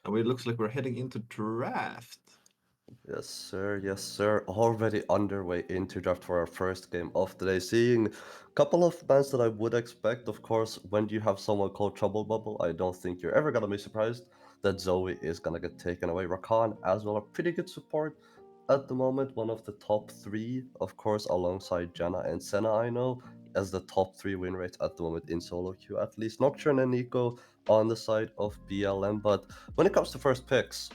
And it looks like we're heading into draft. Yes, sir. Yes, sir. Already underway into draft for our first game of the day. Seeing a couple of bands that I would expect. Of course, when you have someone called Trouble Bubble, I don't think you're ever gonna be surprised that Zoe is gonna get taken away. Rakan as well, a pretty good support at the moment. One of the top three, of course, alongside Janna and Senna. I know as the top three win rates at the moment in solo queue, at least. Nocturne and Nico on the side of BLM. But when it comes to first picks.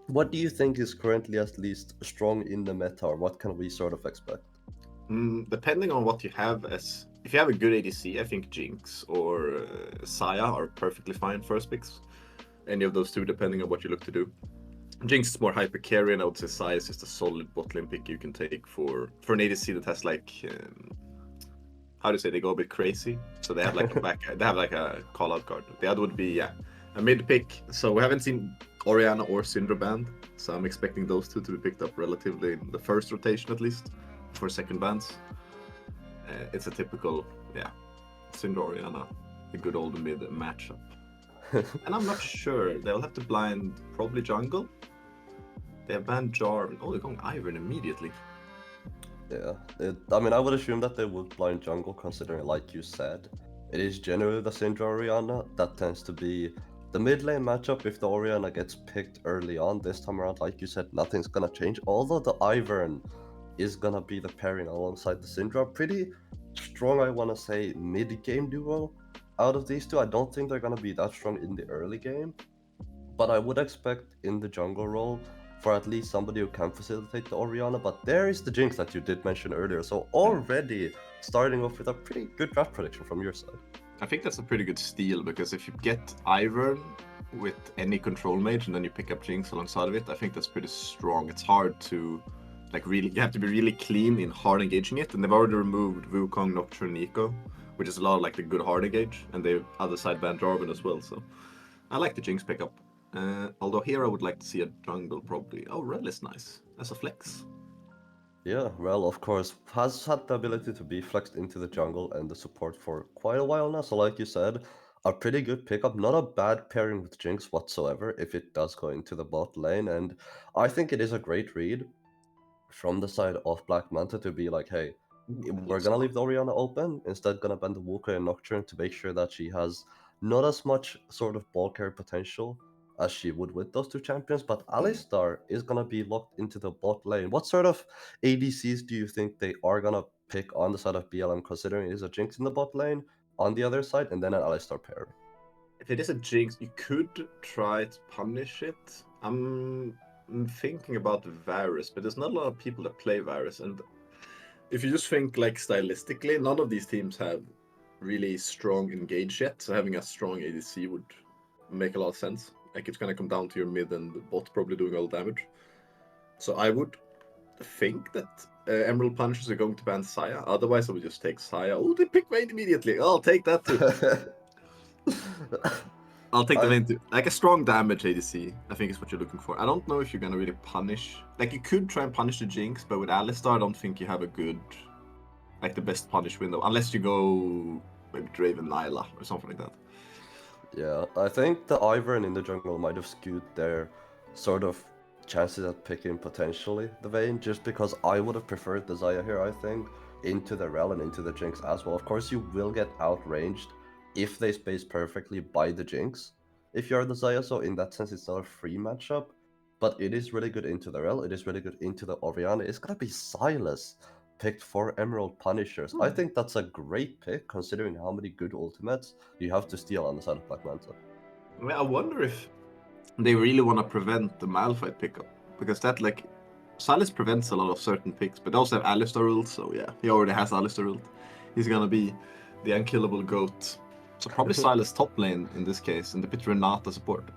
What do you think is currently at least strong in the meta, or what can we sort of expect? Depending on what you have as. If you have a good ADC, I think Jinx or Saya are perfectly fine first picks. Any of those two, depending on what you look to do. Jinx is more hyper carry, and I would say Saya is just a solid bot lane pick you can take for an ADC that has like how do you say, they go a bit crazy. So they have like a back, they have like a call out card. The other would be a mid pick. So we haven't seen Orianna or Syndra banned, so I'm expecting those two to be picked up relatively in the first rotation at least for second bans. It's a typical Syndra Orianna, a good old mid matchup. And I'm not sure, they'll have to blind probably jungle. They have banned Jarvan. Oh, they're going Ivern immediately. Yeah, I mean, I would assume that they would blind jungle, considering, like you said, it is generally the Syndra Orianna that tends to be the mid lane matchup. If the Orianna gets picked early on this time around, like you said, nothing's gonna change. Although the Ivern is gonna be the pairing alongside the Syndra, pretty strong, I wanna say, mid game duo. Out of these two, I don't think they're gonna be that strong in the early game, but I would expect in the jungle role for at least somebody who can facilitate the Orianna. But there is the Jinx that you did mention earlier. So already starting off with a pretty good draft prediction from your side. I think that's a pretty good steal because if you get Ivern with any control mage and then you pick up Jinx alongside of it, I think that's pretty strong. It's hard to like really, you have to be really clean in hard engaging it, and they've already removed Wukong, Nocturne, Nico, which is a lot of like the good hard engage, and the other side banned Jarvan as well. So I like the Jinx pickup. Although here I would like to see a jungle probably. Oh, Rel is nice as a flex. Yeah, Rel, of course, has had the ability to be flexed into the jungle and the support for quite a while now. So, like you said, a pretty good pickup. Not a bad pairing with Jinx whatsoever if it does go into the bot lane. And I think it is a great read from the side of Black Manta to be like, hey, Ooh, that we're looks gonna fun. leave the Orianna open, instead gonna ban the Wooker and Nocturne to make sure that she has not as much sort of ball carry potential as she would with those two champions, but Alistar is gonna be locked into the bot lane. What sort of ADCs do you think they are gonna pick on the side of BLM, considering it is a Jinx in the bot lane on the other side and then an Alistar pair? If it is a Jinx, you could try to punish it. I'm thinking about Varus, but there's not a lot of people that play Varus, and if you just think like stylistically, none of these teams have really strong engage yet, so having a strong ADC would make a lot of sense. Like it's gonna come down to your mid and the bot probably doing all the damage. So I would think that Emerald Punchers are going to ban Saya. Otherwise, I would just take Saya. Oh, they pick Vayne immediately. I'll take that too. I'll take the I Vayne too. Like a strong damage ADC, I think is what you're looking for. I don't know if you're gonna really punish. Like you could try and punish the Jinx, but with Alistar, I don't think you have a good, like the best punish window, unless you go maybe Draven Nyla or something like that. Yeah, I think the Ivern in the jungle might have skewed their sort of chances at picking potentially the Vayne, just because I would have preferred the Zaya here, I think, into the Rel and into the Jinx as well. Of course, you will get outranged if they space perfectly by the Jinx if you're the Zaya, so in that sense, it's not a free matchup, but it is really good into the Rel, it is really good into the Orianna. It's gonna be Silas picked for Emerald Punishers. I think that's a great pick considering how many good ultimates you have to steal on the side of Black Manta. I mean, I wonder if they really want to prevent the Malphite pickup, because that like Silas prevents a lot of certain picks, but they also have Alistar ult, so yeah, he already has Alistar ult. He's gonna be the unkillable goat. So probably Silas top lane in this case, and the bit Renata support.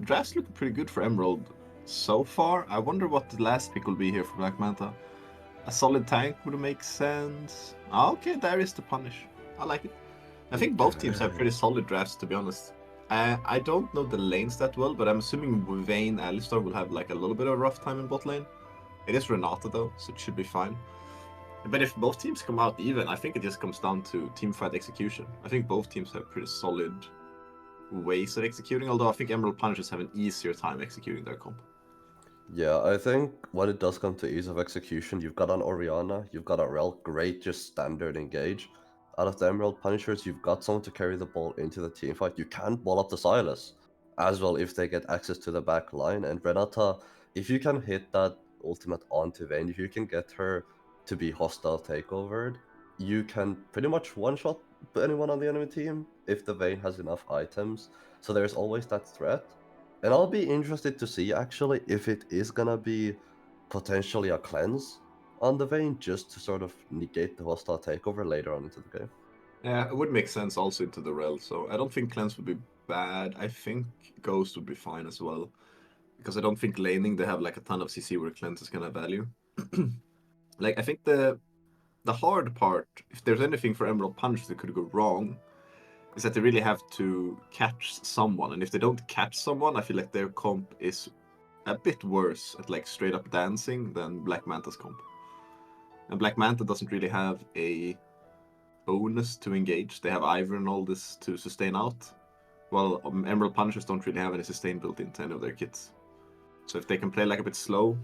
Drafts looking pretty good for Emerald so far. I wonder what the last pick will be here for Black Manta. A solid tank would make sense. Okay, there is the punish. I like it. I think both teams have pretty solid drafts, to be honest. I don't know the lanes that well, but I'm assuming Vayne Alistar will have like a little bit of a rough time in bot lane. It is Renata though, so it should be fine. But if both teams come out even, I think it just comes down to team fight execution. I think both teams have pretty solid ways of executing. Although I think Emerald Punishers have an easier time executing their comp. Yeah, I think when it does come to ease of execution, you've got an Oriana, you've got a Rel, great just standard engage. Out of the Emerald Punishers, you've got someone to carry the ball into the team fight. You can ball up the Silas as well if they get access to the back line. And Renata, if you can hit that ultimate onto Vayne, if you can get her to be hostile takeovered, you can pretty much one-shot anyone on the enemy team if the Vayne has enough items. So there's always that threat. And I'll be interested to see actually if it is gonna be potentially a cleanse on the vein just to sort of negate the hostile takeover later on into the game. Yeah, it would make sense also into the rel. So I don't think cleanse would be bad. I think ghost would be fine as well, because I don't think laning they have like a ton of CC where cleanse is gonna value. Like I think the hard part, if there's anything for Emerald Punch that could go wrong, is that they really have to catch someone. And if they don't catch someone, I feel like their comp is a bit worse at like straight up dancing than Black Manta's comp. And Black Manta doesn't really have a bonus to engage. They have Ivor and all this to sustain out. While Emerald Punishers don't really have any sustain built into any of their kits. So if they can play like a bit slow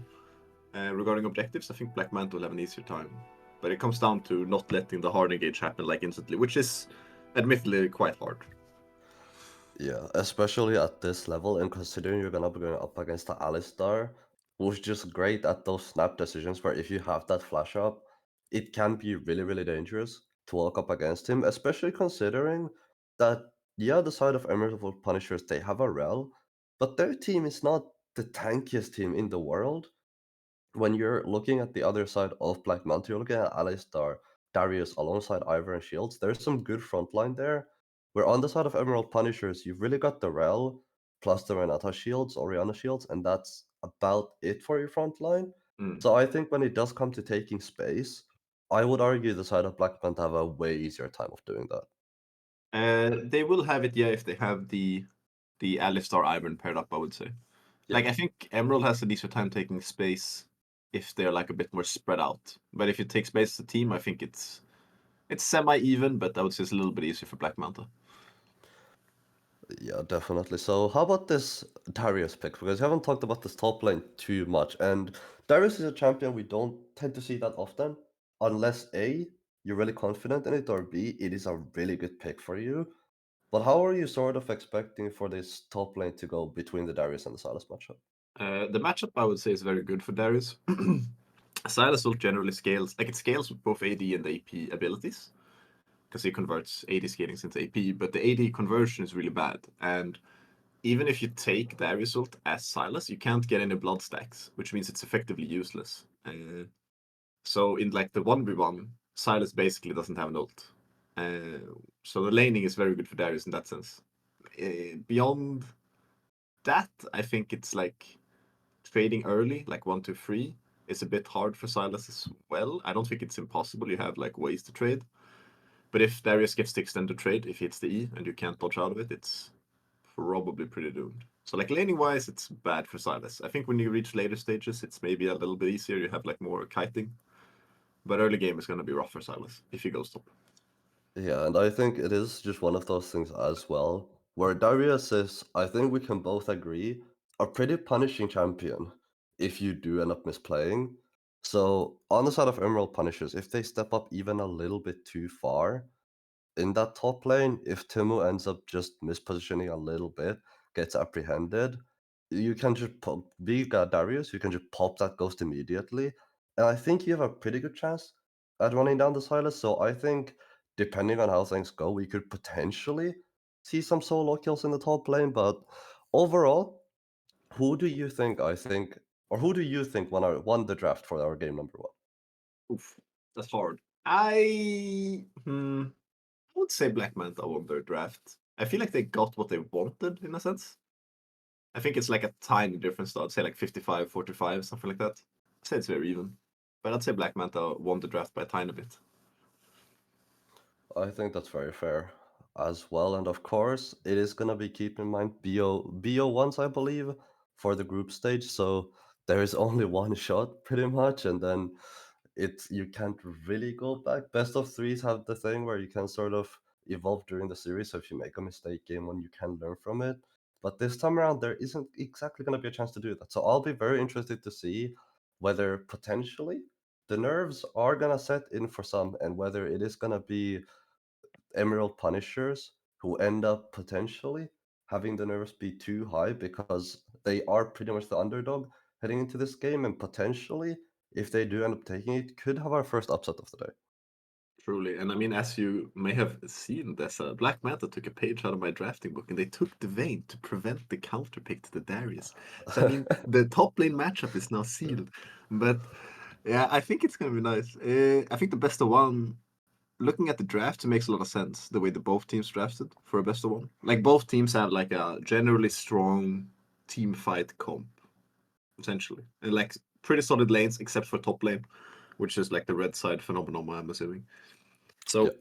regarding objectives, I think Black Manta will have an easier time. But it comes down to not letting the hard engage happen like instantly, which is admittedly quite hard. Yeah, especially at this level, and considering you're gonna be going up against the Alistar, who's just great at those snap decisions where if you have that flash up, it can be really, really dangerous to walk up against him, especially considering that, yeah, the side of Emerald Punishers, they have a Rel, but their team is not the tankiest team in the world. When you're looking at the other side of Black Manta, you're looking at Alistar, Darius alongside Ivor and Shields. There's some good frontline there. Where on the side of Emerald Punishers, you've really got the Rel plus the Renata Shields, Oriana Shields, and that's about it for your frontline. Mm. So I think when it does come to taking space, I would argue the side of Black Manta have a way easier time of doing that. They will have it, yeah, if they have the Alistar Iron paired up, I would say. Yeah. Like I think Emerald has a easier time taking space if they're like a bit more spread out. But if you take space as a team, I think it's semi-even, but I would say it's a little bit easier for Black Manta. Yeah, definitely. So, how about this Darius pick? Because we haven't talked about this top lane too much, and Darius is a champion we don't tend to see that often, unless A, you're really confident in it, or B, it is a really good pick for you. But how are you sort of expecting for this top lane to go between the Darius and the Sylas matchup? The matchup I would say is very good for Darius. Silas ult generally scales, like it scales with both AD and AP abilities, because he converts AD scalings into AP, but the AD conversion is really bad. And even if you take Darius ult as Silas, you can't get any blood stacks, which means it's effectively useless. So in like the 1v1, Silas basically doesn't have an ult. So the laning is very good for Darius in that sense. Beyond that, I think it's like trading early, like 1 2 3, is a bit hard for Silas as well. I don't think it's impossible. You have like ways to trade. But if Darius gets the extended trade, if he hits the E and you can't dodge out of it, it's probably pretty doomed. So like laning wise, it's bad for Silas. I think when you reach later stages, it's maybe a little bit easier. You have like more kiting. But early game is gonna be rough for Silas if he goes top. Yeah, and I think it is just one of those things as well, where Darius is, I think we can both agree, a pretty punishing champion if you do end up misplaying. So, on the side of Emerald Punishers, if they step up even a little bit too far in that top lane, if Timu ends up just mispositioning a little bit, gets apprehended, you can just pop, be Darius, you can just pop that ghost immediately. And I think you have a pretty good chance at running down the Silas. So I think depending on how things go, we could potentially see some solo kills in the top lane. But overall, who do you think or who do you think won the draft for our game number one? Oof, that's hard. I would say Black Manta won their draft. I feel like they got what they wanted in a sense. I think it's like a tiny difference though. I'd say like 55-45, something like that. I'd say it's very even. But I'd say Black Manta won the draft by a tiny bit. I think that's very fair as well. And of course, it is gonna be keep in mind BO1s, I believe, for the group stage. So there is only one shot pretty much, and then you can't really go back. Best of threes have the thing where you can sort of evolve during the series. So if you make a mistake game one, you can learn from it. But this time around, there isn't exactly going to be a chance to do that. So I'll be very interested to see whether potentially the nerves are going to set in for some, and whether it is going to be Emerald Punishers who end up potentially having the nerves be too high because they are pretty much the underdog heading into this game, and potentially, if they do end up taking it, could have our first upset of the day. Truly, and I mean, as you may have seen, there's a Black Manta took a page out of my drafting book, and they took the Vayne to prevent the counter pick to the Darius. So I mean, the top lane matchup is now sealed. But yeah, I think it's gonna be nice. I think the best of one. Looking at the draft, it makes a lot of sense the way the both teams drafted for a best of one. Like both teams have like a generally strong team fight comp, essentially, and like pretty solid lanes except for top lane, which is like the red side phenomenon. I'm assuming. Yeah. So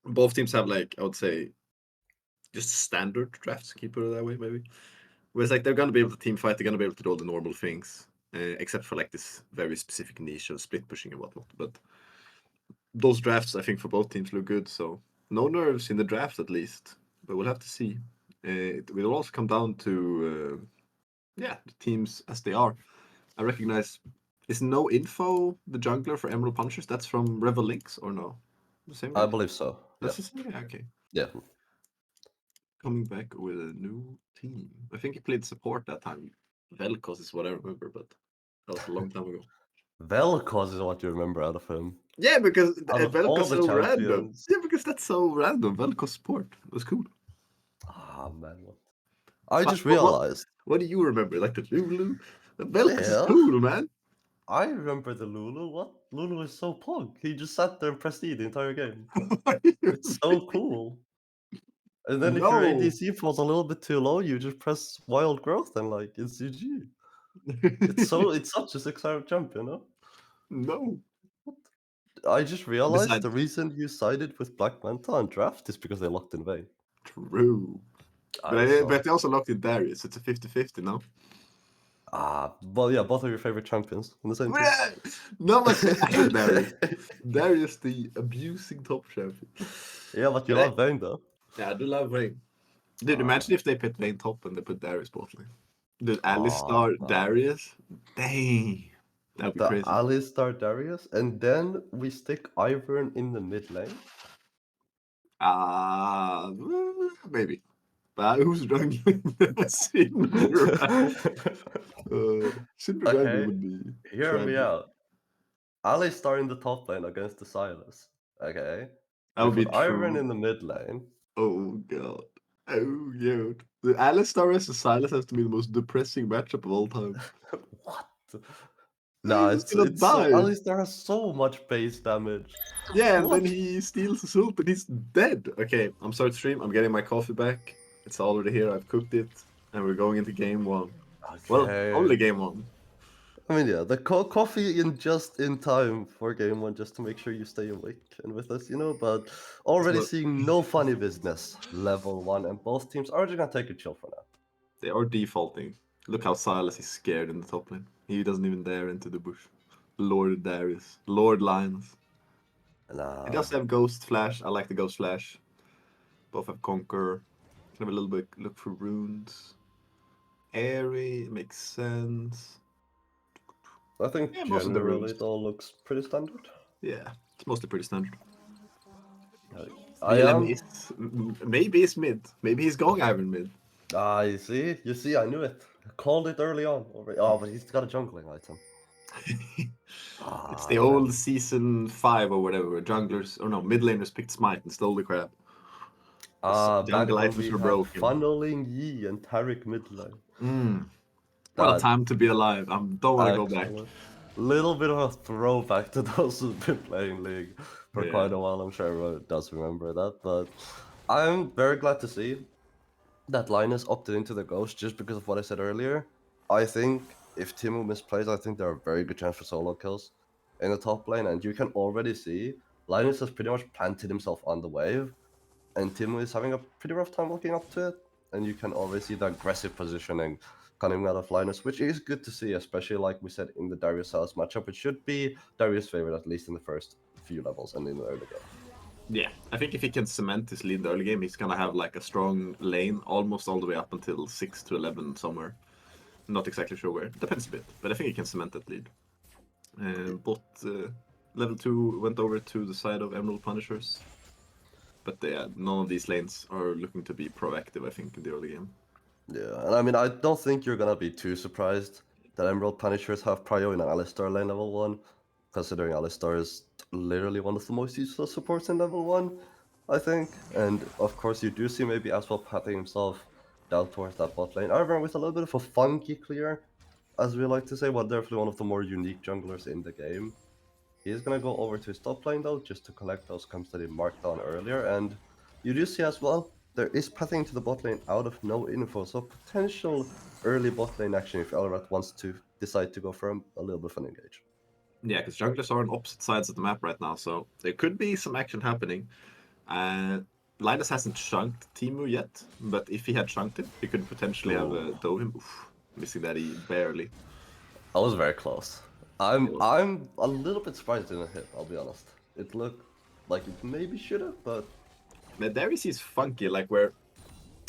both teams have like I would say just standard drafts, keep it that way maybe. Whereas like they're gonna be able to team fight, they're gonna be able to do all the normal things, except for like this very specific niche of split pushing and whatnot. But those drafts, I think, for both teams look good. So no nerves in the draft at least, but we'll have to see. It will also come down to yeah, the teams as they are. I recognize. Is no info the jungler for Emerald Punchers? That's from Revel Links or no? The same I guy? believe so. Yeah. That's the same guy. Okay. Yeah. Coming back with a new team. I think he played support that time. Velkos is what I remember, but that was a long time ago. Vel'Koz is what you remember out of him. Yeah, because Out of all Velkos the so random. champions. Yeah, because that's so random. Velkos support. It was cool. Ah, man. What? I But just realized. what do you remember? Like the Lulu? Velkos is Yeah. cool, man. I remember the Lulu. What? Lulu is so pog. He just sat there and pressed E the entire game. It's so cool. And then if your No. ADC falls a little bit too low, you just press Wild Growth and like it's GG. It's such a 6-star champion, no? No. I just realized the Besides, reason you sided with Black Manta on draft is because they locked in Vayne. true. I saw. But they also locked in Darius. It's a 50-50 now. Well, yeah, both of your favorite champions in the same team. No, but I hate Darius. Darius, the abusing top champion. Yeah, but you But love Vayne though. yeah, I do love Vayne. Dude, Ah, imagine if they put Vayne top and they put Darius bot lane. Dude, oh, Alistar, man. Darius? Dang. That'd be The crazy. Alistar Darius, and then we stick Ivern in the mid lane. Uh, maybe. But who's jungling Syndra? Syndra jungle Okay, would be hear me tragic. out. Alistar in the top lane against the Silas. Okay. That We would be put Ivern true. in the mid lane. Oh god. Oh god. The Alistar versus Silas has to be the most depressing matchup of all time. What? Nah, He's just gonna it's so die. Alistar has so much base damage. Yeah, and then What? he steals his ult and he's dead. Okay, I'm sorry to stream. I'm getting my coffee back. It's already here. I've cooked it. And we're going into game one. Well, Okay. only game one. I mean, yeah, the coffee in just in time for game one, just to make sure you stay awake and with us, But It's already not, seeing no funny business. Level one, and both teams are just gonna take a chill for now. they are defaulting. Look how Silas is scared in the top lane. He doesn't even dare into the bush. Lord Darius. Lord Linus. It Nah, does have Ghost Flash. I like the Ghost Flash. Both have Conquer. Can have a little bit look for runes. Airy makes sense. I think Yeah, most of the generally runes. it all looks pretty standard. Yeah, it's mostly pretty standard. I VLM am. is maybe it's mid. Maybe he's going Iron mid. You see, I knew it. I called it early on already. Oh, but he's got a jungling item. It's the Ah, man. old season 5 or whatever, where junglers or no mid laners picked Smite and stole the crap. Jungle Back when items we were had broken. Funneling Yi and Taric mid lane. What a That time to be alive. I don't want to go back. actually, little bit of a throwback to those who've been playing League for Yeah. quite a while. I'm sure everyone does remember that, but I'm very glad to see that Linus opted into the Ghost just because of what I said earlier. I think if Timo misplays, I think there are very good chance for solo kills in the top lane, and you can already see Linus has pretty much planted himself on the wave, and Timo is having a pretty rough time looking up to it. And you can already see the aggressive positioning coming out of Linus, which is good to see, especially like we said in the Darius Salas matchup. It should be Darius' favorite, at least in the first few levels and in the early game. Yeah, I think if he can cement his lead in the early game, he's gonna have like a strong lane almost all the way up until 6 to 11 somewhere. Not exactly sure where. Depends a bit, but I think he can cement that lead. But level 2 went over to the side of Emerald Punishers. But yeah, none of these lanes are looking to be proactive, I think, in the early game. Yeah, and I mean, I don't think you're gonna be too surprised that Emerald Punishers have prio in Alistar lane level 1, considering Alistar is literally one of the most useful supports in level 1, I think. And of course, you do see maybe as well patting himself down towards that bot lane. However, with a little bit of a funky clear, as we like to say, but definitely one of the more unique junglers in the game. He's gonna go over to his top lane though, just to collect those camps that he marked down earlier, and you do see as well, there is pathing to the bot lane out of no info, so potential early bot lane action if Elrat wants to decide to go for a little bit of an engage. Yeah, because junglers are on opposite sides of the map right now, so there could be some action happening. Uh, Linus hasn't chunked Timu yet, but if he had chunked him, he could potentially have Oh, dove him. Oof, missing that he barely. I was very close. It was. I'm a little bit surprised it didn't hit, I'll be honest. It looked like it maybe should have, but The Darius is funky, like where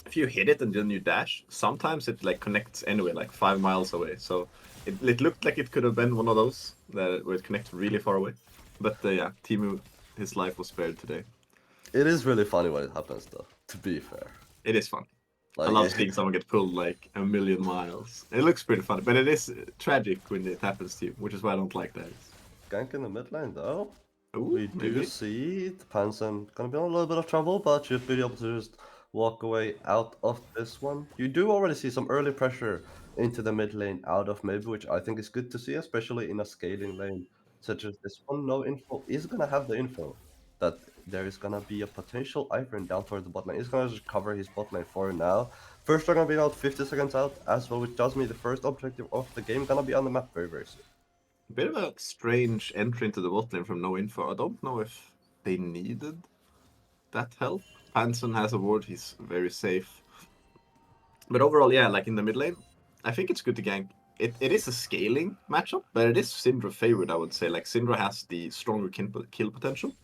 if you hit it and then you dash, sometimes it like connects anyway, like 5 miles away. So it looked like it could have been one of those that where it connects really far away. But yeah, Timu, his life was spared today. it is really funny when it happens though, to be fair. It is fun. I Like love seeing someone get pulled like a million miles. It looks pretty funny, but it is tragic when it happens to you, which is why I don't like that. gank in the mid lane though. Ooh, We do maybe. see the Pansen gonna be in a little bit of trouble, but should be able to just walk away out of this one. You do already see some early pressure into the mid lane out of maybe, which I think is good to see, especially in a scaling lane such as this one. No info is gonna have the info that there is gonna be a potential Ivern down toward the bot lane. He's gonna just cover his bot lane for now. First, they're gonna be about 50 seconds out as well, which tells me the first objective of the game gonna be on the map very, very soon. A bit of a strange entry into the bot lane from no info. I don't know if they needed that help. Panson has a ward, he's very safe. But overall, yeah, like in the mid lane, I think it's good to gank. It is a scaling matchup, but it is Syndra favored, I would say. Like Syndra has the stronger kill potential,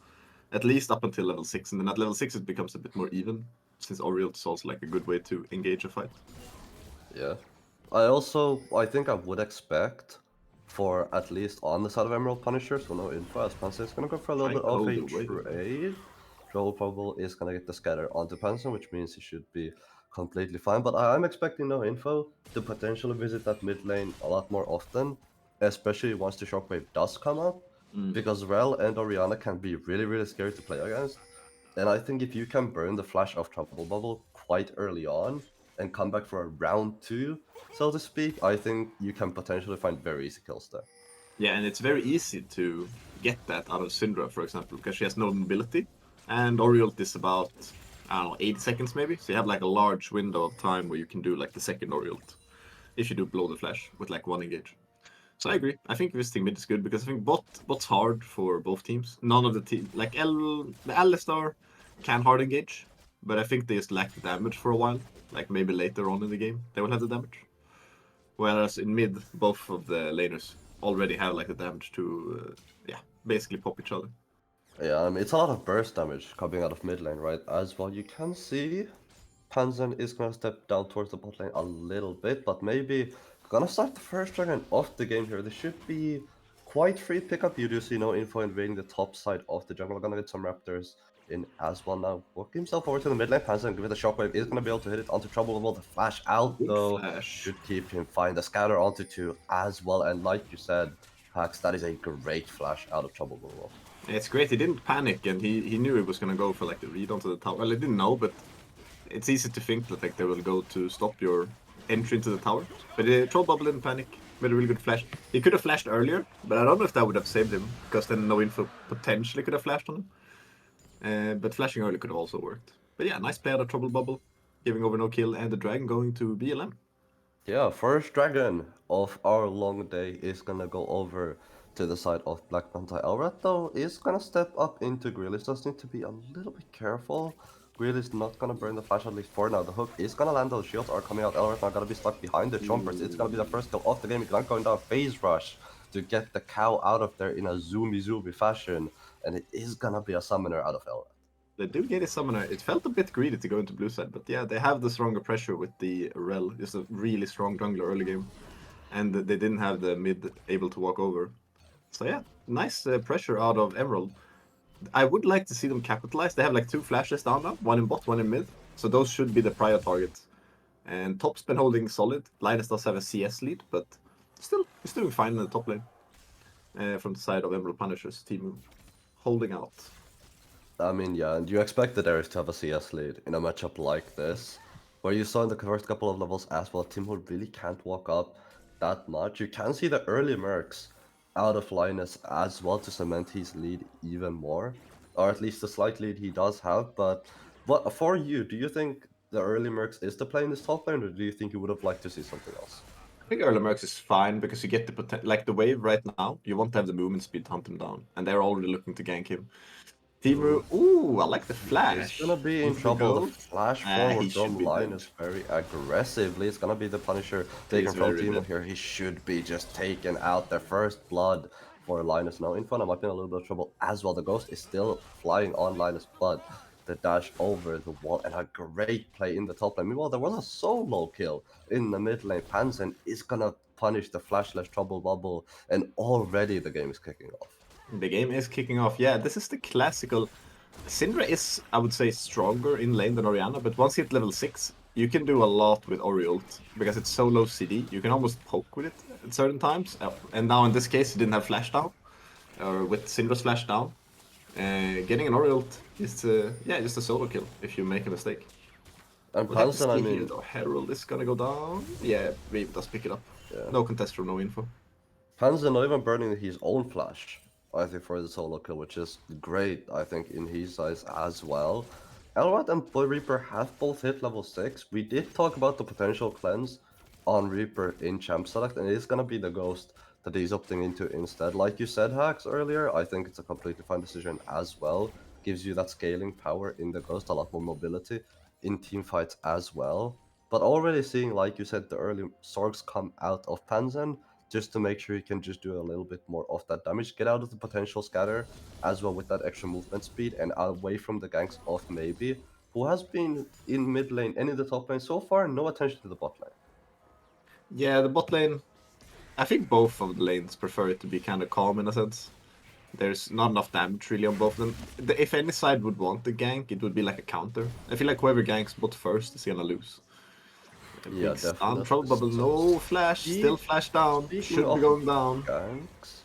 at least up until level 6. And then at level 6 it becomes a bit more even, since Oriel is also like a good way to engage a fight. Yeah. I think I would expect for at least on the side of Emerald Punisher, so no info, as Panzer is gonna go for a little Trying bit to of hold a away. trade. Trouble Probable is gonna get the scatter onto Panzer, which means he should be completely fine. But I'm expecting no info to potentially visit that mid lane a lot more often, especially once the shockwave does come up, Mm. because Rel and Oriana can be really, really scary to play against. And I think if you can burn the flash of Trouble Bubble quite early on and come back for a round two, so to speak, I think you can potentially find very easy kills there. Yeah, and it's very easy to get that out of Syndra, for example, because she has no mobility. And Oriole is about, I don't know, 80 seconds maybe. So you have like a large window of time where you can do like the second Oriole if you do blow the flash with like one engage. So I agree. I think visiting mid is good because I think bot's hard for both teams. None of the team like the Alistar can hard engage, but I think they just lack the damage for a while. Like maybe later on in the game they will have the damage. Whereas in mid, both of the laners already have like the damage to yeah, basically pop each other. Yeah, I mean, it's a lot of burst damage coming out of mid lane, right? As well, you can see Panzen is gonna step down towards the bot lane a little bit, but maybe gonna start the first dragon of the game here. This should be quite free pickup. You do see no info invading the top side of the jungle. Gonna get some raptors in as well now. Work himself over to the mid lane. Panzer give it a shockwave. Is gonna be able to hit it onto trouble level. The flash out Good though flash. should keep him fine. The scatter onto two as well. And like you said, Hax, that is a great flash out of trouble level. It's great. He didn't panic and he knew he was gonna go for like the read onto the tower. Well, he didn't know, but it's easy to think that like they will go to stop your entry into the tower. But Troll Bubble didn't panic. Made a really good flash. He could have flashed earlier, but I don't know if that would have saved him because then no info potentially could have flashed on him. But flashing early could have also worked. But yeah, nice play out of Trouble Bubble, giving over no kill, and the dragon going to BLM. Yeah, first dragon of our long day is gonna go over to the side of Black Manta. Elrat though is gonna step up into Grealish. Does need to be a little bit careful. Grealish not gonna burn the flash at least for now. The hook is gonna land, those shields are coming out. Elrat not gonna be stuck behind the chompers. It's gonna be the first kill of the game. He's not going down phase rush to get the cow out of there in a zoomy fashion. And it is gonna be a summoner out of Elrat. They do get a summoner. It felt a bit greedy to go into blue side, but yeah, they have the stronger pressure with the Rel. Just a really strong jungler early game. And they didn't have the mid able to walk over. So yeah, nice pressure out of Emerald. I would like to see them capitalize. They have like 2 flashes down now, one in bot, one in mid. So those should be the prior targets. And top's been holding solid. Linus does have a CS lead, but still, he's doing fine in the top lane. From the side of Emerald Punishers, team holding out. I mean, yeah, and you expect the Darius to have a CS lead in a matchup like this, where you saw in the first couple of levels as well, Timo really can't walk up that much. You can see the early mercs out of Linus as well to cement his lead even more, or at least the slight lead he does have. But what for you, do you think the early mercs is the play in this top lane, or do you think you would have liked to see something else? I think early Mercs is fine because you get the potential. Like the wave right now, you want to have the movement speed to hunt him down, and they're already looking to gank him. Timu, ooh, I like the He's flash. gonna be in Into the trouble. The gold. flash He forward should from be dead. Linus very aggressively. It's gonna be the Punisher taken He's from very Timo dead. here. He should be just taken out. The first blood for Linus now. Infana might be in a little bit of trouble as well. The Ghost is still flying on Linus, but the dash over the wall and a great play in the top lane. Meanwhile, there was a solo kill in the mid lane. Panzen is gonna punish the flashless trouble bubble, and already the game is kicking off. The game is kicking off. Yeah, this is the classical. Syndra is, I would say, stronger in lane than Orianna, but once you hit level 6, you can do a lot with Ori ult because it's so low CD. You can almost poke with it at certain times. And now in this case, he didn't have flash down, or with Syndra's flash down. Getting an Ori ult is, yeah, just a solo kill if you make a mistake. And We'll have to Panzen, I see here mean, though. Herald is gonna go down. Yeah, Reeve does pick it up. yeah. No contest from no info. Panzer not even burning his own flash, I think, for the solo kill, which is great, I think, in his eyes as well. Elrod and Boy Reaper have both hit level 6. We did talk about the potential cleanse on Reaper in Champ Select, and it is going to be the Ghost that he's opting into instead. Like you said, Hacks, earlier, I think it's a completely fine decision as well. Gives you that scaling power in the Ghost, a lot more mobility in team fights as well. But already seeing, like you said, the early Sorgs come out of Panzen, just to make sure you can just do a little bit more of that damage, get out of the potential scatter as well with that extra movement speed and away from the ganks of Maybe, who has been in mid lane and in the top lane so far, no attention to the bot lane. Yeah, the bot lane. I think both of the lanes prefer it to be kind of calm in a sense. There's not enough damage really on both of them. If any side would want the gank, it would be like a counter. I feel like whoever ganks bot first is gonna lose. A Yeah, big stun, definitely. trouble bubble, no flash, still flash down, Speaking should be of going down. ganks,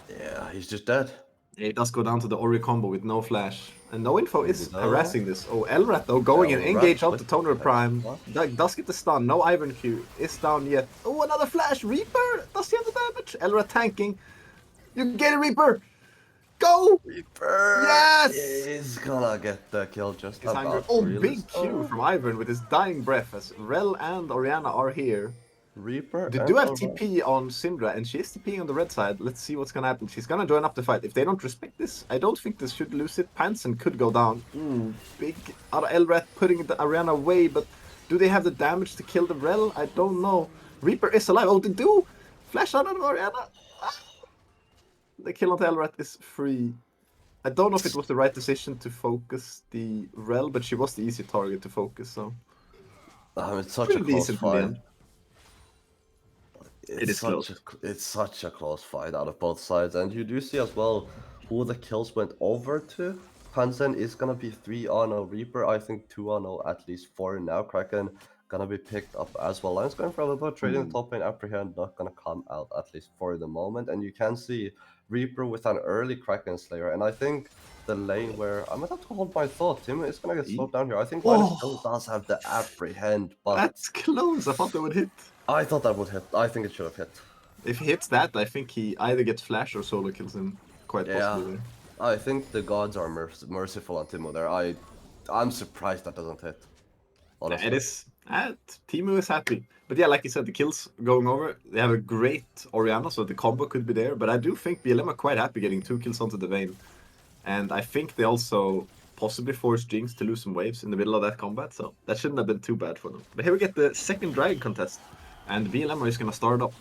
yeah, he's just dead. It does go down to the Ori combo with no flash. And no info is Though, harassing this. Oh, Elrat though, going in, engage Elrat out the with Toner the Prime. flash. Does get the stun, no Iron Q, is down yet. Oh, another flash, Reaper! Does he have the damage? Elrat tanking. You get it, Reaper! Go! Reaper Yes! is gonna get the kill just He's hungry. about. Oh, Really big Q so. from Ivan with his dying breath as Rel and Orianna are here. Reaper They and do have Elrond. TP on Syndra, and she is TPing on the red side. Let's see what's gonna happen. She's gonna join up the fight. If they don't respect this, I don't think this should lose it. Pansen could go down. Ooh, big out of Elrat putting the Ariana away, but do they have the damage to kill the Rel? I don't know. Reaper is alive. Oh, they do! Flash out on Ariana. Ah! The kill on Elrat is free. I don't know if it was the right decision to focus the Rel, but she was the easy target to focus, so It's such a pretty close decent in the fight. end. It is close. It's such a close fight out of both sides, and you do see as well who the kills went over to. Panzen is gonna be 3-0 Reaper, I think 2-0 at least for now. Kraken gonna be picked up as well. Lions going for a little bit trading the top lane. Apprehend not gonna come out at least for the moment, and you can see Reaper with an early Kraken Slayer, and I think the lane where I might have to hold my thought. Tim is gonna get slowed down here. I think Linus still does have the Apprehend, but That's close. I thought they would hit. I thought that would hit. I think it should have hit. If he hits that, I think he either gets flash or solo kills him. Quite Yeah, possibly there. I think the gods are merciful on Timo there. I'm surprised that doesn't hit. Honestly. It is. Timu is happy. But yeah, like you said, the kills going over. They have a great Orianna, so the combo could be there. But I do think BLM are quite happy getting 2 kills onto the Vayne. And I think they also possibly forced Jinx to lose some waves in the middle of that combat, so that shouldn't have been too bad for them. But here we get the second Dragon contest, and VLM is going to start up.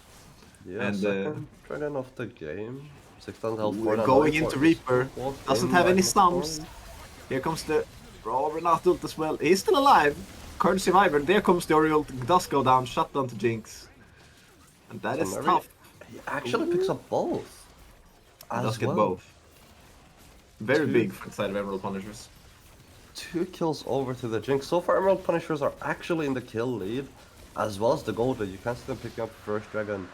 Yeah, and second dragon of the game. 6,000 health. Going into Reaper. Doesn't have any stuns. Here comes the Renato ult as well. He's still alive. Courtesy of Ivern. There comes the Ori ult. Does go down. Shut down to Jinx. And that is tough. He actually picks up both. He does As get well. both. Very Two- big for the side of Emerald Punishers. 2 kills over to the Jinx. So far, Emerald Punishers are actually in the kill lead, as well as the gold lead. You can see them picking up first dragon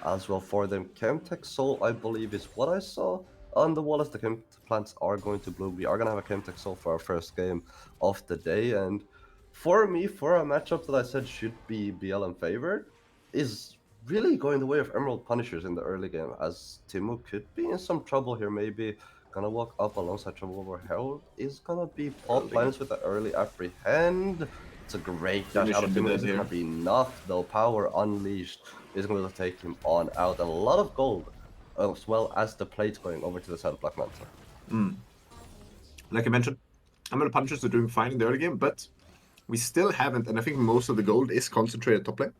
as well for them. Chemtech Soul, I believe, is what I saw on the wall as the Chem plants are going to bloom. We are going to have a Chemtech Soul for our first game of the day. And for me, for a matchup that I said should be BLM favored, is really going the way of Emerald Punishers in the early game, as Timo could be in some trouble here, maybe. Gonna walk up alongside Trouble over Herald is gonna be pop Linus with the early apprehend. It's a great dash Really out of should be him. dead It's gonna here. be enough though. Power unleashed is going to take him on out. A lot of gold, as well as the plates going over to the side of Black Manta. Like I mentioned, Emerald Punishers are doing fine in the early game, but we still haven't, and I think most of the gold is concentrated top lane.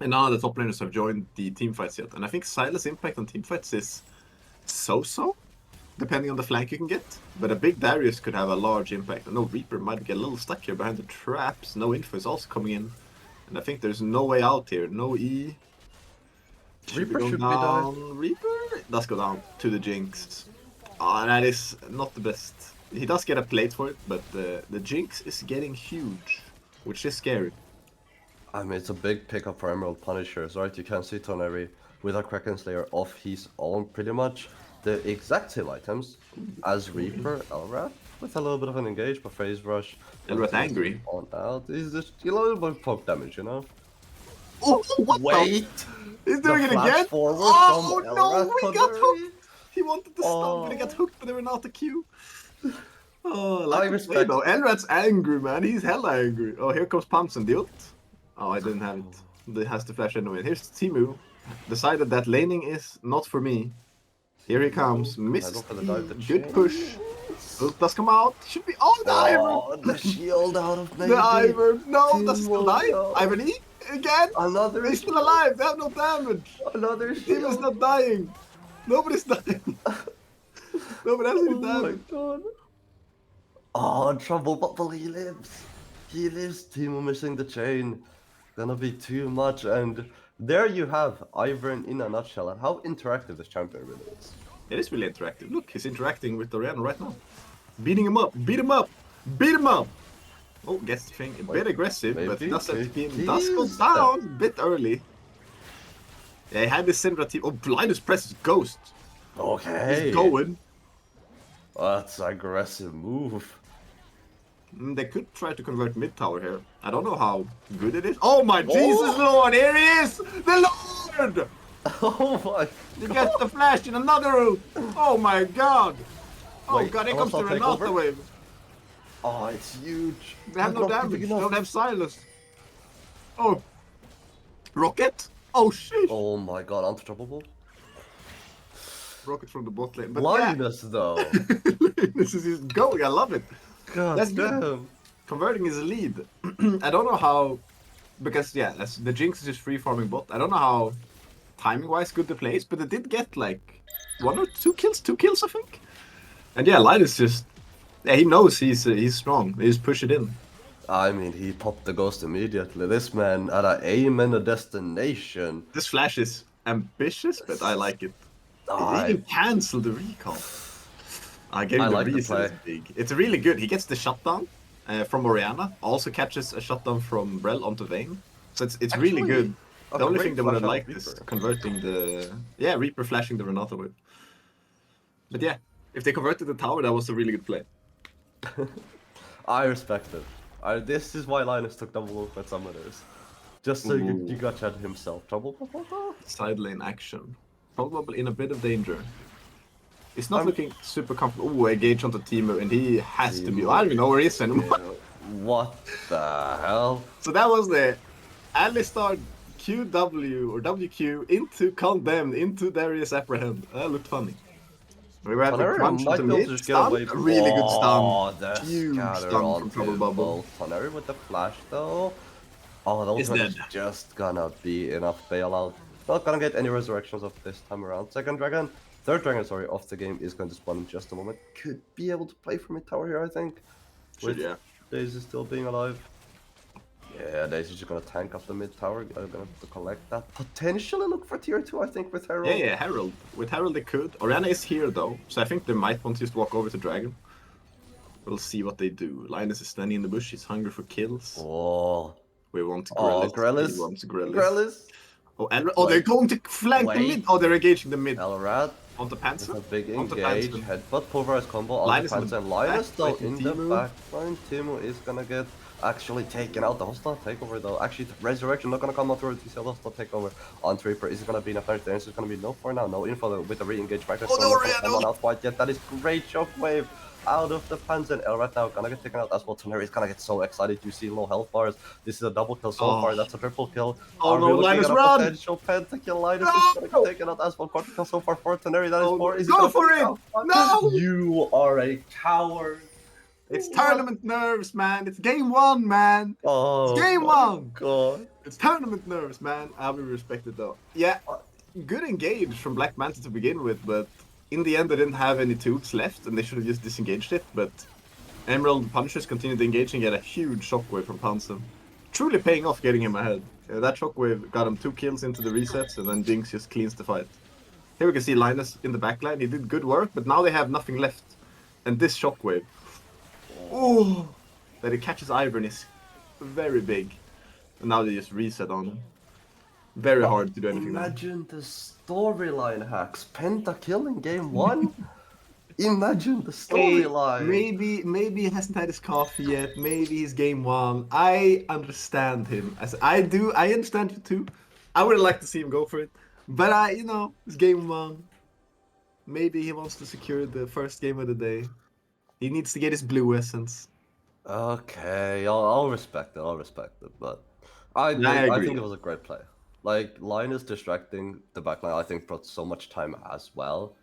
And none of the top laners have joined the team fights yet. And I think Silas' impact on team fights is so-so, depending on the flank you can get. But a big Darius could have a large impact. I know Reaper might get a little stuck here behind the traps. No info is also coming in. And I think there's no way out here. No E. Reaper should be down. Reaper does go down to the Jinx. That is not the best. He does get a plate for it, but the Jinx is getting huge, which is scary. I mean, it's a big pickup for Emerald Punishers, right? You can see Toneri with a Kraken Slayer of his own, pretty much the exact same items as Reaper, Elrath, with a little bit of an engage, but Phase Rush. Elrath angry. On out. He's just a little bit of poke damage, you know? Oh, what Wait! He's doing it flash again? forward Oh from no, Elrath we got Toneri. hooked! He wanted to stun, but he got hooked, but they were not the Q. Oh, like I respect though. Elrath's angry, man. He's hella angry. Oh, here comes Pumps and the ult. Oh, I didn't have it. It has to flash anyway. Here's Timu. Decided that laning is not for me. Here he comes. Misses. for the dive, the Good chain. push. Ult does come out. Should be. Oh, the Oh, Ivern! the shield out of The maybe. Ivern. No, does he still Timo, die? no. Ivern E? Again? Another He's still alive. They have no damage. Another Team is shield. not dying. Nobody's dying. Nobody has any Oh my damage. god. Oh, Trouble Bubble, he lives. He lives. Timo missing the chain. Gonna be too much. And there you have Ivern in a nutshell and how interactive this champion really is. It is really interactive. Look, he's interacting with Oriana right now. Beating him up. Beat him up. Beat him up. Oh, gets the thing a bit aggressive, but maybe does have to be he does go is down a bit early. Yeah, he had the Syndra team. Oh, Linus presses Ghost. Okay. He's going. That's an aggressive move. They could try to convert mid tower here. I don't know how good it is. Oh my Jesus Lord! Here he is! The Lord! Oh my You get the flash in another room. Oh my God! Oh Wait, God! Here comes the I'll take Renata over. wave. Oh, it's huge. They have no Not damage. big They enough. don't have Silas. Oh, Rocket! Oh shit! Oh my god, untouchable. Rocket from the bot lane. But Linus though. yeah. This is his going. I love it. God That's good. damn. Converting his lead. I don't know how, because yeah, the Jinx is just free farming bot. I don't know how timing wise good the play is, but it did get like 1 or 2 kills. 2 kills, I think. And yeah, Linus just he knows he's strong. He just push it in. I mean, he popped the ghost immediately. This man had an aim and a destination. This flash is ambitious, but I like it. I- He even canceled the recall. I gave I him like the the reason. play. It's big. It's really good. He gets the shutdown from Oriana. Also catches a shutdown from Brel onto Vayne. So it's really Actually, good. a The only great thing they would have flash out liked of is Reaper. converting the Reaper flashing the Renata with. But yeah, if they converted the tower, that was a really good play. I respect it. This is why Linus took double ult with some others. Just so you got Chad himself. Trouble. Side lane action. Probably in a bit of danger. He's not looking super comfortable. Oh, engage onto Timu, and he has to be. I don't even know where he is anymore. What the hell? So that was the Alistar QW or WQ into Condemned into Darius Apprehend. That looked funny. We were at the Toneri crunch might into be able mid. to just get Stun. away. A really good Oh, stun. the Huge scatter stun on from Trouble Bubble. Toneri with the flash though. Oh, that Is was dead. just gonna be enough bailout. Not gonna get any resurrections of this time around. Second dragon third dragon, sorry, of the game is going to spawn in just a moment. Could be able to play for mid tower here, I think. Should, With yeah. Daisy still being alive. Yeah, Daisy's just gonna tank up the mid tower. Gonna have to collect that. Potentially look for tier 2, I think, with Herald. Yeah, Herald. With Herald they could. Orianna is here though, so I think they might want to just walk over to Dragon. We'll see what they do. Linus is standing in the bush, he's hungry for kills. Oh. We want Oh, Grellis. Grellis. He wants Grellis. Grellis. Oh, they're going to flank the mid. Oh, they're engaging the mid. Elrad. Onto With Panzer. a big Onto engage, Panzer. headbutt, pulverized combo on Linus the in the Panzer and Linus back, though fighting in the Teemu. back line. Teemu is gonna get actually taken out. The hostile takeover though. Actually, the Resurrection not gonna come out through the hostile takeover on Reaper. Is it gonna be enough damage? The answer is gonna be no for now. No info with the re-engage back. Oh, no, Orianna! Come on out quite yet. That is great shockwave out of the Panzer. And Elrad now gonna get taken out as well. Toneri is gonna get so excited. You see low health bars. This is a double kill so far. That's a triple kill. Oh, Are no, we looking Linus, at a run! potential pentakill? Linus is gonna get taken out as well. Quadra kill so far for Toneri. That is Oh, 4. Is he go gonna for pick it! out? No! You are a coward. It's tournament nerves, man. It's game 1, man. Oh, It's game my 1. God. It's tournament nerves, man. I'll be respected though. Yeah, good engage from Black Manta to begin with, but in the end they didn't have any tools left and they should have just disengaged it, but Emerald Punishers continued to engage and get a huge shockwave from Panzer. Truly paying off getting him ahead. That shockwave got him 2 kills into the resets and then Jinx just cleans the fight. Here we can see Linus in the backline. He did good work, but now they have nothing left. And this shockwave. Oh, that it catches Ivern is very big. And now they just reset on him. Very hard to do anything now. Imagine the storyline hacks. Pentakill in game 1? Imagine the storyline. Maybe he hasn't had his coffee yet. Maybe he's game 1. I understand him. I understand you too. I would like to see him go for it. But it's game 1. Maybe he wants to secure the first game of the day. He needs to get his blue essence. Okay, I'll respect it. I'll respect it. But I agree. think it was a great play. Like, Linus distracting the backline, I think, brought so much time as well.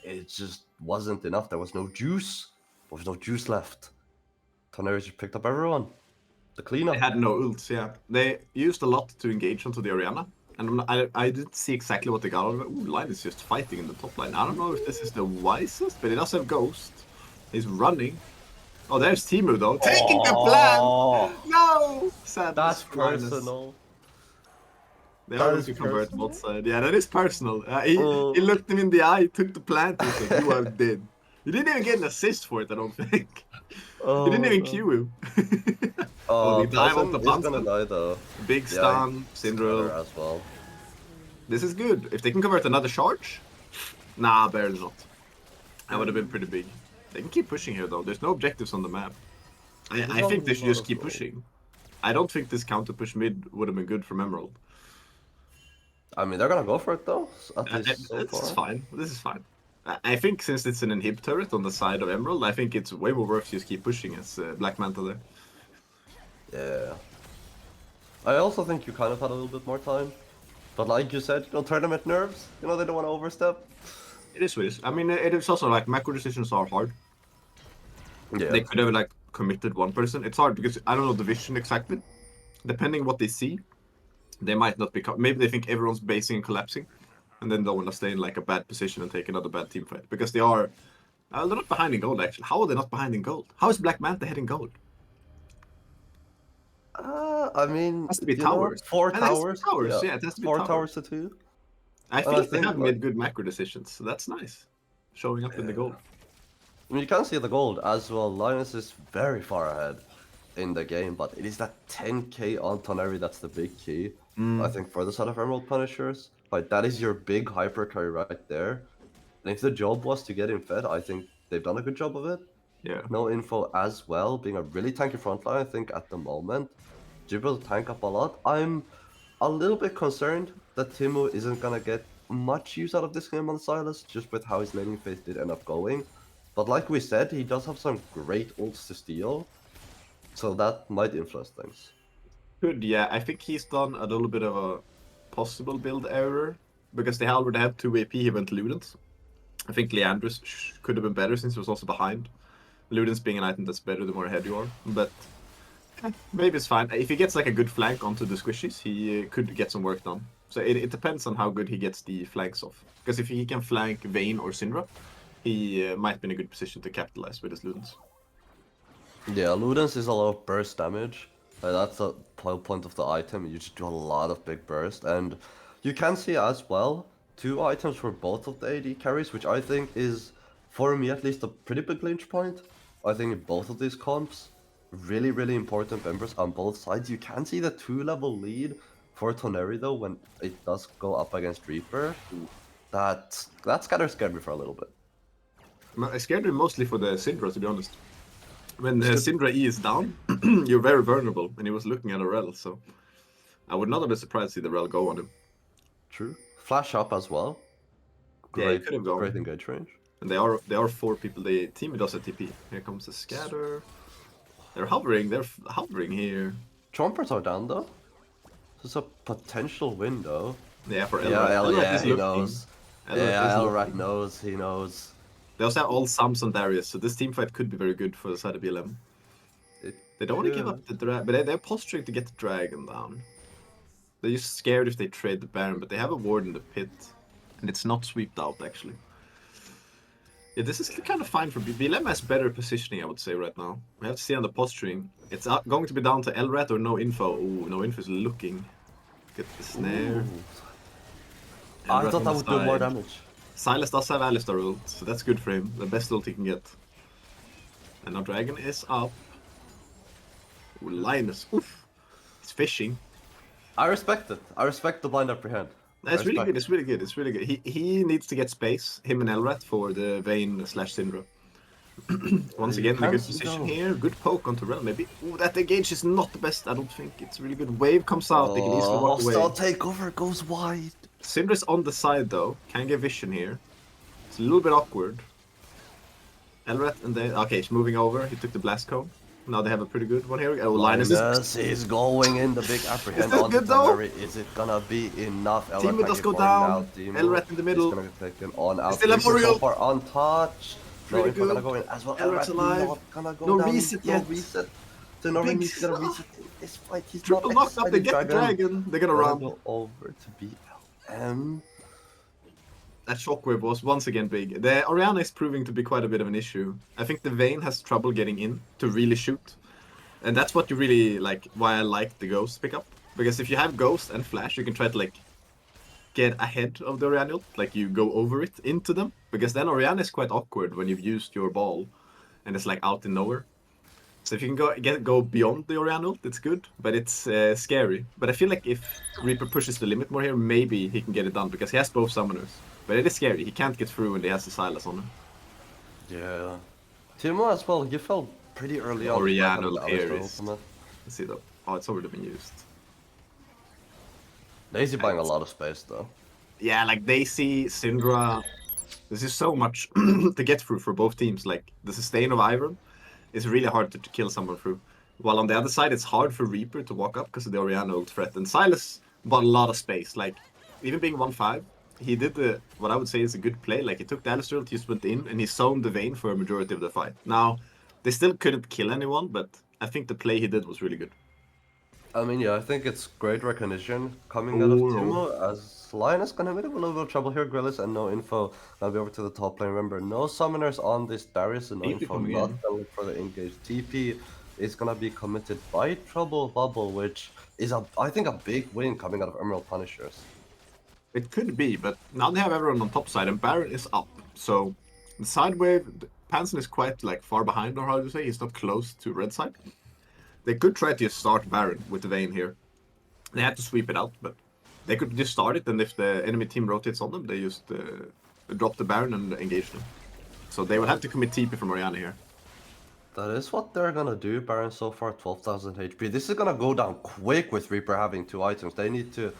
It just wasn't enough. There was no juice. There was no juice left. Toneri just picked up everyone. The cleanup. They had no ults, yeah. They used a lot to engage onto the arena. And I didn't see exactly what they got out of it. Ooh, Line is just fighting in the top line. I don't know if this is the wisest, but he does have Ghost. He's running. Oh, there's Teemu though. Taking the plan! No! Sadness. That's for Linus. personal. They That are going is to convert personal? bot side. Yeah, that is personal. He looked him in the eye, took the plant, and said, "You are dead." You didn't even get an assist for it, I don't think. You didn't even queue him. Oh, they dive onto He's gonna Panzer. die though. Big stun, Syndrome. As well. This is good. If they can convert another charge, nah, barely not. That would have been pretty big. They can keep pushing here though. There's no objectives on the map. I think they should just keep pushing. I don't think this counter push mid would have been good from Emerald. I mean, they're gonna go for it though. At least so This is far. fine. This is fine. I think since it's an inhib turret on the side of Emerald, I think it's way more worth to just keep pushing as Black Manta there. Yeah. I also think you kind of had a little bit more time. But like you said, tournament nerves, they don't want to overstep. It is what it is. I mean, it is also like macro decisions are hard. Yeah. They could have like committed one person. It's hard because I don't know the vision exactly. Depending what they see, they might not become. Maybe they think everyone's basing and collapsing, and then don't want to stay in like a bad position and take another bad team fight because they are. They're not behind in gold actually. How are they not behind in gold? How is Black Manta heading gold? I mean, It has to be towers. 4 And it has to be towers. towers, yeah, it has to be 4 towers. towers to 2. I Well, think they think, have like- made good macro decisions, so that's nice. Showing up in the gold. I mean, you can see the gold as well. Linus is very far ahead in the game, but it is that 10k on Toneri that's the big key. I think for the side of Emerald Punishers, like that is your big hyper carry right there. And if the job was to get him fed, I think they've done a good job of it. Yeah. No info as well, being a really tanky frontline, I think, at the moment. Jibble tank up a lot. I'm a little bit concerned that Teemu isn't gonna get much use out of this game on Silas, just with how his laning phase did end up going. But like we said, he does have some great ults to steal, so that might influence things. Good, yeah. I think he's done a little bit of a possible build error because they already had 2 AP, he went Ludens. I think Leandris could have been better since he was also behind. Ludens being an item that's better the more ahead you are, but maybe it's fine. If he gets like a good flank onto the squishies, he could get some work done. So it depends on how good he gets the flanks off. Because if he can flank Vayne or Syndra, he might be in a good position to capitalize with his Ludens. Yeah, Ludens is a lot of burst damage. That's the whole point of the item. You just do a lot of big burst, and you can see as well 2 items for both of the AD carries, which I think is, for me at least, a pretty big lynch point. I think in both of these comps, really important members on both sides. You can see the 2-level lead for Toneri though when it does go up against Reaper. That's kind of scared me for a little bit. I scared him mostly for the Syndra, to be honest. When Still- Syndra E is down, you're very vulnerable, and he was looking at a rel, so I would not have been surprised to see the rel go on him. True. Flash up as well. Yeah, he could have gone. Great engage range. And they are 4 people. The team does a TP. Here comes the scatter. They're hovering. They're hovering here. Chompers are down though. There's a potential window. Yeah, for Elrat. Yeah, is he looking. knows. Elrat Yeah, is Elrat looking. knows. He knows. They also have all Sams on Darius, so this team fight could be very good for the side of BLM. They don't want to give up the dragon, but they're posturing to get the dragon down. They're just scared if they trade the Baron, but they have a ward in the pit, and it's not sweeped out actually. Yeah, this is kind of fine for BLM has better positioning, I would say, right now. We have to see on the posturing. It's going to be down to Elrat or no info. Ooh, no info is looking. Get the snare. I Elrat thought on that the would do more side. damage. Silas does have Alistar ult, so that's good for him. The best ult he can get. And now Dragon is up. Ooh, Linus. Oof. He's fishing. I respect it. I respect the blind upper hand. It's really good. It's really good. It's really good. He needs to get space, him and Elrat, for the Vayne/Syndra. Once again, in a good position here. Good poke onto Rel, maybe. Ooh, that engage is not the best. I don't think it's really good. Wave comes out. They can easily walk away. Hostile takeover goes wide. Syndra's on the side though. Can get vision here. It's a little bit awkward. Elrat and they. Okay, he's moving over. He took the blast cone. Now they have a pretty good one here. Oh, Linus is going in the big upper hand. Is this good though? Is it gonna be enough? Timo does go down. Elrat in the middle. He's gonna take him on out. Still have Oriole. So far untouched. Pretty If we're good. gonna go in as well. Elrat's alive. Not gonna go No down. reset yet. No reset. So no Big needs to get a reset in this fight. He's triple not knocked up. They get the dragon. They're gonna run. Go over to BLM. That shockwave was once again big. The Orianna is proving to be quite a bit of an issue. I think the Vayne has trouble getting in to really shoot. And that's what you really like, why I like the Ghost pickup. Because if you have Ghost and Flash, you can try to like get ahead of the Orianna, like you go over it into them. Because then Orianna is quite awkward when you've used your ball and it's like out in nowhere. So if you can go beyond the Orianna, it's good, but it's scary. But I feel like if Reaper pushes the limit more here, maybe he can get it done because he has both summoners. But it is scary. He can't get through when he has the Silas on him. Yeah. Timo as well. You fell pretty early on. Orianna here is. Let's see though. Oh, it's already been used. Daisy buying a lot of space though. Yeah, like Daisy, Syndra. This is so much to get through for both teams. Like the sustain of Iron is really hard to kill someone through. While on the other side, it's hard for Reaper to walk up because of the Orianna ult threat. And Silas bought a lot of space. Like even being 1-5, he did what I would say is a good play. Like he took the Alistar ult, he just went in and he zoned the Vayne for a majority of the fight. Now, they still couldn't kill anyone, but I think the play he did was really good. I mean, yeah, I think it's great recognition coming out of Timo as Linus gonna have a little bit of trouble here. Grillis and no info. Now be over to the top lane. Remember, no summoners on this Darius and no info. Not gonna look for the engage. TP is gonna be committed by Trouble Bubble, which is I think a big win coming out of Emerald Punishers. It could be, but now they have everyone on top side and Baron is up. So the side wave, Panson is quite like far behind, or how do you say? He's not close to red side. They could try to just start Baron with the Vayne here. They had to sweep it out, but they could just start it, and if the enemy team rotates on them, they just drop the Baron and engage them. So they would have to commit TP from Orianna here. That is what they're gonna do. Baron so far 12,000 HP. This is gonna go down quick with Reaper having 2 items. They need to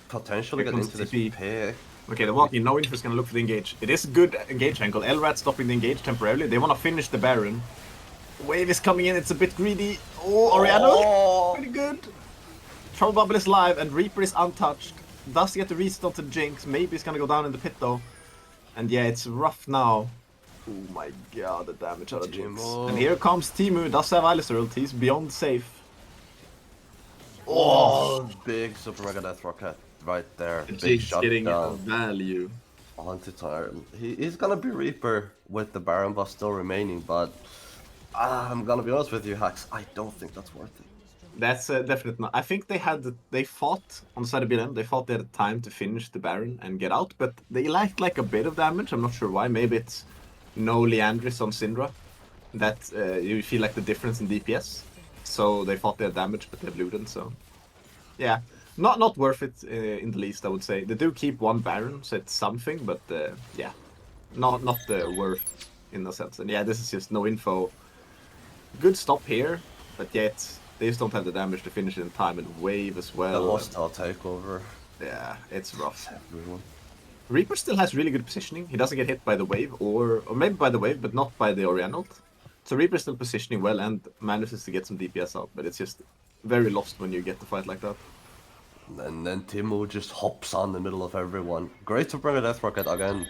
potentially get into this pick. Okay, the walking, no interest gonna look for the engage. It is a good engage angle. Elrat stopping the engage temporarily. They want to finish the Baron. Wave is coming in, it's a bit greedy. Oh, Orianna, pretty good. Trouble Bubble is live and Reaper is untouched. Does get the reset onto Jinx. Maybe it's gonna go down in the pit though. And yeah, it's rough now. Oh my god, the damage out of Jinx. And here comes Timo, does have Alistar ult, he's beyond safe. Oh, big Super Mega Death Rocket. right there. And Big Jinx getting shutdown value. onto Tyron. He's gonna be Reaper with the Baron buff still remaining, but I'm gonna be honest with you, Hacks. I don't think that's worth it. That's definitely not. I think they fought on the side of BLM. They thought they had time to finish the Baron and get out, but they lacked like a bit of damage. I'm not sure why. Maybe it's no Leandris on Syndra. That you feel like the difference in DPS. So they thought they had damage, but they have looted. So yeah, not worth it in the least. I would say they do keep one Baron, so it's something. But yeah, not worth in a sense. And yeah, this is just no info. Good stop here, but yet they just don't have the damage to finish it in time and wave as The well. hostile takeover. Yeah, it's rough. Everyone. Reaper still has really good positioning. He doesn't get hit by the wave, or maybe by the wave, but not by the Oriental. So Reaper's still positioning well and manages to get some DPS out, but it's just very lost when you get to fight like that. And then Timo just hops on the middle of everyone. Great to bring a Death Rocket again,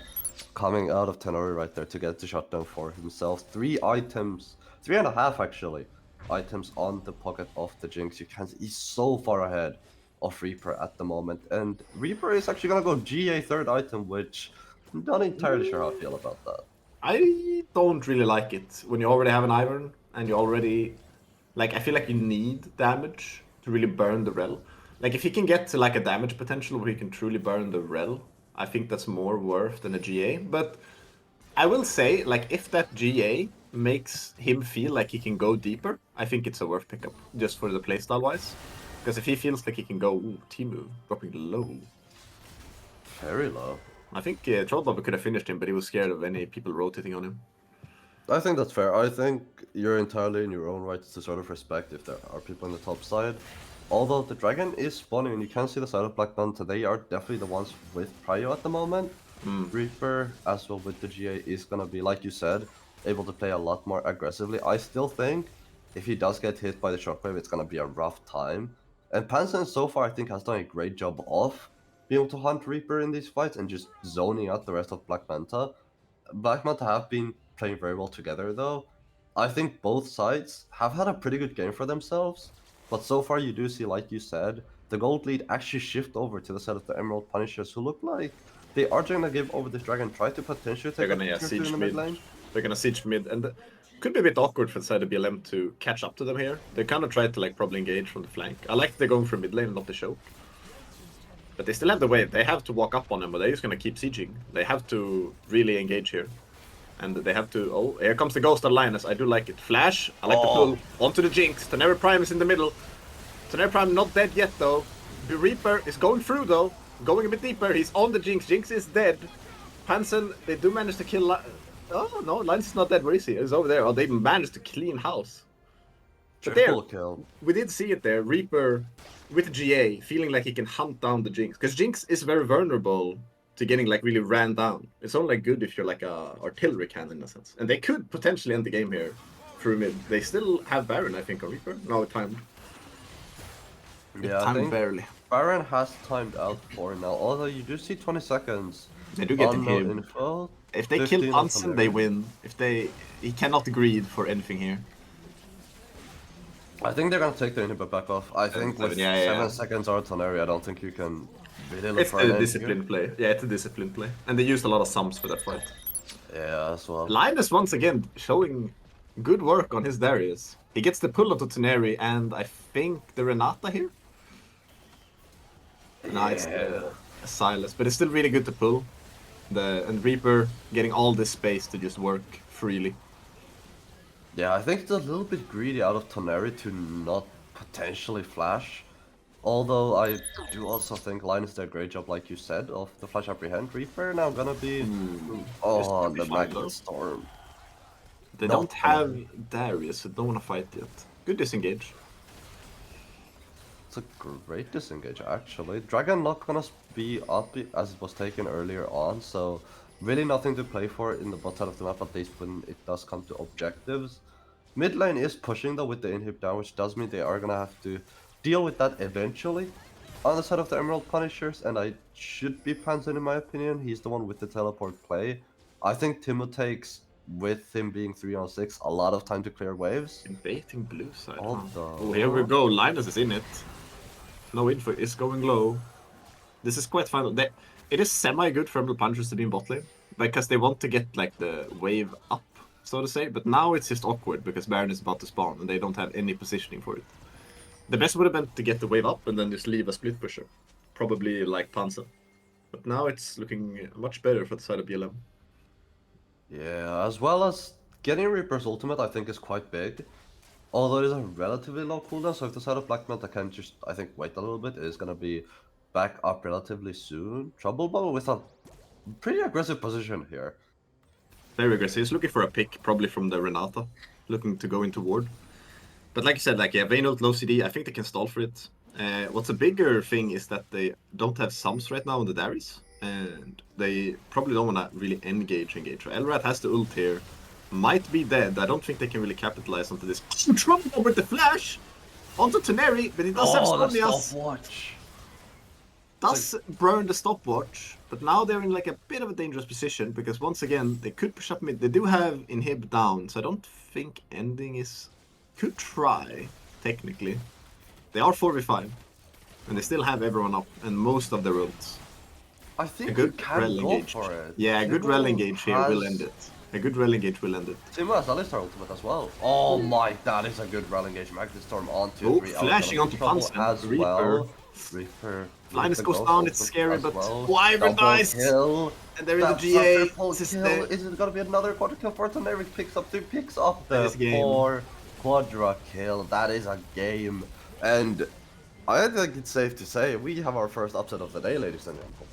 coming out of Tenori right there to get the shutdown for himself. 3 items, 3.5 actually, items on the pocket of the Jinx. You can see he's so far ahead of Reaper at the moment. And Reaper is actually gonna go GA third item, which I'm not entirely sure how I feel about that. I don't really like it when you already have an Iron and you already like I feel like you need damage to really burn the rel. Like if he can get to like a damage potential where he can truly burn the rel, I think that's more worth than a GA. But I will say, like if that GA makes him feel like he can go deeper, I think it's a worth pickup just for the playstyle wise. Because if he feels like he can go, ooh, Timu dropping low. Very low. I think Trollbubba could have finished him, but he was scared of any people rotating on him. I think that's fair. I think you're entirely in your own right to sort of respect if there are people on the top side. Although the dragon is spawning and you can see the side of Black Manta, they are definitely the ones with prio at the moment. Reaper, as well with the GA, is gonna be, like you said, able to play a lot more aggressively. I still think if he does get hit by the shockwave, it's gonna be a rough time. And Pansen so far, I think, has done a great job of being able to hunt Reaper in these fights and just zoning out the rest of Black Manta. Black Manta have been playing very well together, though. I think both sides have had a pretty good game for themselves, but so far you do see, like you said, the gold lead actually shift over to the side of the Emerald Punishers, who look like they are trying to give over this dragon, try to potentially They're take gonna out siege in the mid. mid lane. They're gonna siege mid, and could be a bit awkward for the side of BLM to catch up to them here. They kind of tried to like probably engage from the flank. I like they're going for mid lane, not the choke. But they still have the wave. They have to walk up on them, but they're just gonna keep sieging. They have to really engage here. And they have to... Oh, here comes the Ghost of Linus. I do like it. Flash. I like the pull. Onto the Jinx. Teneri Prime is in the middle. Teneri Prime not dead yet, though. The Reaper is going through, though. Going a bit deeper. He's on the Jinx. Jinx is dead. Pansen, they do manage to kill... Oh, no. Linus is not dead. Where is he? He's over there. Oh, they managed to clean house. But there, Triple kill. we did see it there. Reaper with GA, feeling like he can hunt down the Jinx. Because Jinx is very vulnerable to getting like really ran down. It's only like good if you're like a artillery cannon in a sense. And they could potentially end the game here through mid. They still have Baron, I think, on Reaper. No, time. Yeah, I Time think barely. Baron has timed out for now, although you do see 20 seconds. They do get Unknown him. info. If they kill 15 on Hansen, they Teneri. win. He cannot greed for anything here. I think they're gonna take the inhibitor back off. I think with 7 seconds on Toneri, I don't think you can really look It's for a an discipline play. Yeah, it's a discipline play. And they used a lot of sums for that fight. Yeah, as well. Linus once again showing good work on his Darius. He gets the pull onto Teneri and I think the Renata here? No, it's Silas, but it's still really good to pull. And Reaper getting all this space to just work freely. Yeah, I think it's a little bit greedy out of Toneri to not potentially flash. Although I do also think Linus did a great job, like you said, of the flash apprehend. Reaper now gonna be on the Magnet Storm. They don't have Darius, so don't want to fight yet. Good disengage. It's a great disengage, actually. Dragon not gonna be up as it was taken earlier on, so really nothing to play for in the bot side of the map, at least when it does come to objectives. Mid lane is pushing though with the inhib down, which does mean they are gonna have to deal with that eventually on the side of the Emerald Punishers, and I should be Panzer in my opinion. He's the one with the teleport play. I think Timo takes, with him being 3-on-6, a lot of time to clear waves. Baiting blue side. Although... Oh, here we go. Linus is in it. No info is going low. This is quite fun. It is semi-good for Rumble Punchers to be in bot lane, because they want to get like the wave up, so to say, but now it's just awkward because Baron is about to spawn and they don't have any positioning for it. The best would have been to get the wave up and then just leave a split pusher. Probably like Panza. But now it's looking much better for the side of BLM. Yeah, as well as getting Reaper's ultimate, I think is quite big. Although it is a relatively low cooldown, so if the side of Black Manta can just, I think, wait a little bit, it is gonna be back up relatively soon. Trouble Bow with a pretty aggressive position here. Very aggressive. He's looking for a pick, probably from the Renata, looking to go into ward. But like you said, like, yeah, Vayne ult, low CD, I think they can stall for it. What's a bigger thing is that they don't have sums right now on the Darius, and they probably don't want to really engage. Elrat has the ult here, might be dead. I don't think they can really capitalize onto this. Trouble with the flash onto Teneri, but he does have Somnias. Stopwatch. Does burn the stopwatch, but now they're in like a bit of a dangerous position because once again they could push up mid. They do have inhib down, so I don't think ending is. Could try technically. They are 4v5, and they still have everyone up and most of their ults. I think A good you can rel go engage. for it. Yeah, a good Timo rel engage here will has- end it. A good rel engage will end it. Timo has Alistar ultimate as well. Oh my, that is a good rel engage. Magnus Storm on 2-3. Oh, flashing onto Trouble Pansen. as Reaper. well. Reaper. Linus Reaper goes down, it's ultimate scary, as but well. Wyvern Double dies! kill. And there is a That's GA. triple This is kill. the- Is it gonna be another quadra kill for Teneric? Picks up That the is game. 4 quadra kill. That is a game. And I think it's safe to say we have our first upset of the day, ladies and gentlemen.